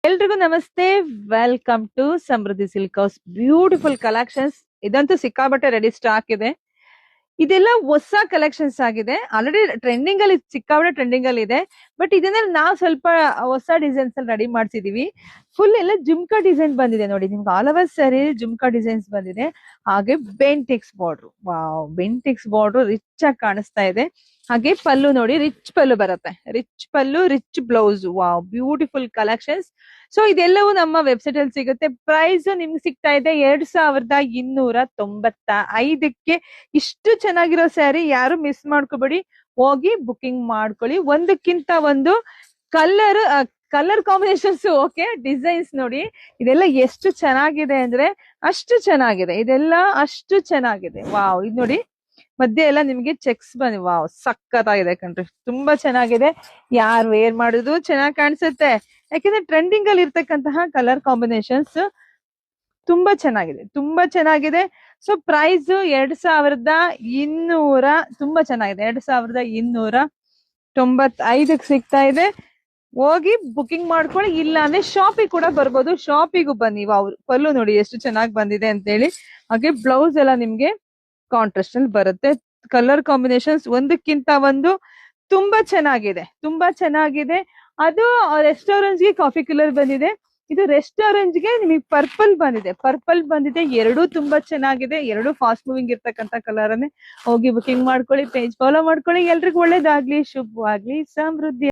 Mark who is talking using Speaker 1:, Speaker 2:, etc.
Speaker 1: ಎಲ್ರಿಗೂ ನಮಸ್ತೆ. Welcome to Samruddhi silk house. Beautiful collections. ಇದಂತೂ ಸಿಕ್ಕಾಬಟ್ಟೆ ರೆಡಿ ಸ್ಟಾಕ್ ಇದೆ. ಇದೆಲ್ಲ ಹೊಸ ಕಲೆಕ್ಷನ್ಸ್ ಆಗಿದೆ. ಆಲ್ರೆಡಿ ಟ್ರೆಂಡಿಂಗ್ ಅಲ್ಲಿ ಸಿಕ್ಕಾಬಟ್ಟೆ ಟ್ರೆಂಡಿಂಗ್ ಅಲ್ಲಿ ಇದೆ. ಬಟ್ ಇದನ್ನ ನಾವು ಸ್ವಲ್ಪ ಹೊಸ ಡಿಸೈನ್ಸ್ ಅಲ್ಲಿ ರೆಡಿ ಮಾಡ್ಸಿದೀವಿ. ಫುಲ್ ಎಲ್ಲ ಜುಮ್ಕಾ ಡಿಸೈನ್ ಬಂದಿದೆ ನೋಡಿ. ನಿಮ್ಗೆ all over sari jhumka designs ಬಂದಿದೆ. ಹಾಗೆ ಬೆಂಟಿಕ್ಸ್ ಬಾರ್ಡರ್, ವಾವ್, ಬೆಂಟಿಕ್ಸ್ ಬಾರ್ಡರ್ ರಿಚ್ ಆಗಿ ಕಾಣಿಸ್ತಾ ಇದೆ. ಹಾಗೆ ಪಲ್ಲು ನೋಡಿ, ರಿಚ್ ಪಲ್ಲು ಬರುತ್ತೆ. Rich pallu, rich blouse. Wow, beautiful collections. So ಇದೆಲ್ಲವೂ ನಮ್ಮ ವೆಬ್ಸೈಟ್ ಅಲ್ಲಿ ಸಿಗುತ್ತೆ. ಪ್ರೈಸ್ ನಿಮ್ಗೆ ಸಿಗ್ತಾ ಇದೆ 2295ಕ್ಕೆ. ಇಷ್ಟು ಚೆನ್ನಾಗಿರೋ ಸ್ಯಾರಿ ಯಾರು ಮಿಸ್ ಮಾಡ್ಕೋಬೇಡಿ. ಹೋಗಿ ಬುಕಿಂಗ್ ಮಾಡ್ಕೊಳ್ಳಿ. ಒಂದಕ್ಕಿಂತ ಒಂದು colour colour combinations okay. Designs ನೋಡಿ, ಇದೆಲ್ಲ ಎಷ್ಟು ಚೆನ್ನಾಗಿದೆ ಅಂದ್ರೆ ಅಷ್ಟು ಚೆನ್ನಾಗಿದೆ. ಇದೆಲ್ಲ ಅಷ್ಟು ಚೆನ್ನಾಗಿದೆ. ವಾವ್, ಇದು ನೋಡಿ ಮಧ್ಯೆ ಎಲ್ಲ ನಿಮ್ಗೆ ಚೆಕ್ಸ್ ಬಂದಿ. ವಾವ್, ಸಕ್ಕತ್ತಾಗಿದೆ ಕಣ್ರಿ. ತುಂಬಾ ಚೆನ್ನಾಗಿದೆ. ಯಾರು ವೇರ್ ಮಾಡುದು ಚೆನ್ನಾಗಿ ಕಾಣಿಸುತ್ತೆ. ಯಾಕಂದ್ರೆ ಟ್ರೆಂಡಿಂಗ್ ಅಲ್ಲಿ ಇರ್ತಕ್ಕಂತಹ ಕಲರ್ ಕಾಂಬಿನೇಷನ್ಸ್ ತುಂಬಾ ಚೆನ್ನಾಗಿದೆ, ತುಂಬಾ ಚೆನ್ನಾಗಿದೆ. So price 2200. ತುಂಬಾ ಚೆನ್ನಾಗಿದೆ. 2295ಕ್ಕೆ ಸಿಗ್ತಾ ಇದೆ. ಹೋಗಿ ಬುಕಿಂಗ್ ಮಾಡ್ಕೊಳ್ಳಿ. ಇಲ್ಲ ಅಂದ್ರೆ ಶಾಪಿಗೆ ಕೂಡ ಬರ್ಬೋದು. ಶಾಪಿಗೂ ಬನ್ನಿ. ವಾವ್, ಪಲ್ಲು ನೋಡಿ ಎಷ್ಟು ಚೆನ್ನಾಗಿ ಬಂದಿದೆ ಅಂತ ಹೇಳಿ. ಹಾಗೆ ಬ್ಲೌಸ್ ಎಲ್ಲ ನಿಮ್ಗೆ ಕಾಂಟ್ರಾಸ್ಟ್ ಅಲ್ಲಿ ಬರುತ್ತೆ. ಕಲರ್ ಕಾಂಬಿನೇಷನ್ಸ್ ಒಂದಕ್ಕಿಂತ ಒಂದು ತುಂಬಾ ಚೆನ್ನಾಗಿದೆ, ತುಂಬಾ ಚೆನ್ನಾಗಿದೆ. ಅದು ರೆಸ್ಟೋರೆಂಟ್ ಗೆ ಕಾಫಿ ಕಲರ್ ಬಂದಿದೆ. ಇದು ರೆಸ್ಟೋರೆಂಟ್ ಗೆ ನಿಮಗೆ ಪರ್ಪಲ್ ಬಂದಿದೆ. ಪರ್ಪಲ್ ಬಂದಿದೆ. ಎರಡೂ ತುಂಬಾ ಚೆನ್ನಾಗಿದೆ. ಎರಡು ಫಾಸ್ಟ್ ಮೂವಿಂಗ್ ಇರ್ತಕ್ಕಂಥ ಕಲರ್ ಅನ್ನೇ. ಹೋಗಿ ಬುಕಿಂಗ್ ಮಾಡ್ಕೊಳ್ಳಿ, ಪೇಜ್ ಫಾಲೋ ಮಾಡ್ಕೊಳ್ಳಿ. ಎಲ್ರಿಗೂ ಒಳ್ಳೇದಾಗ್ಲಿ, ಶುಭವಾಗ್ಲಿ, ಸಮೃದ್ಧಿ.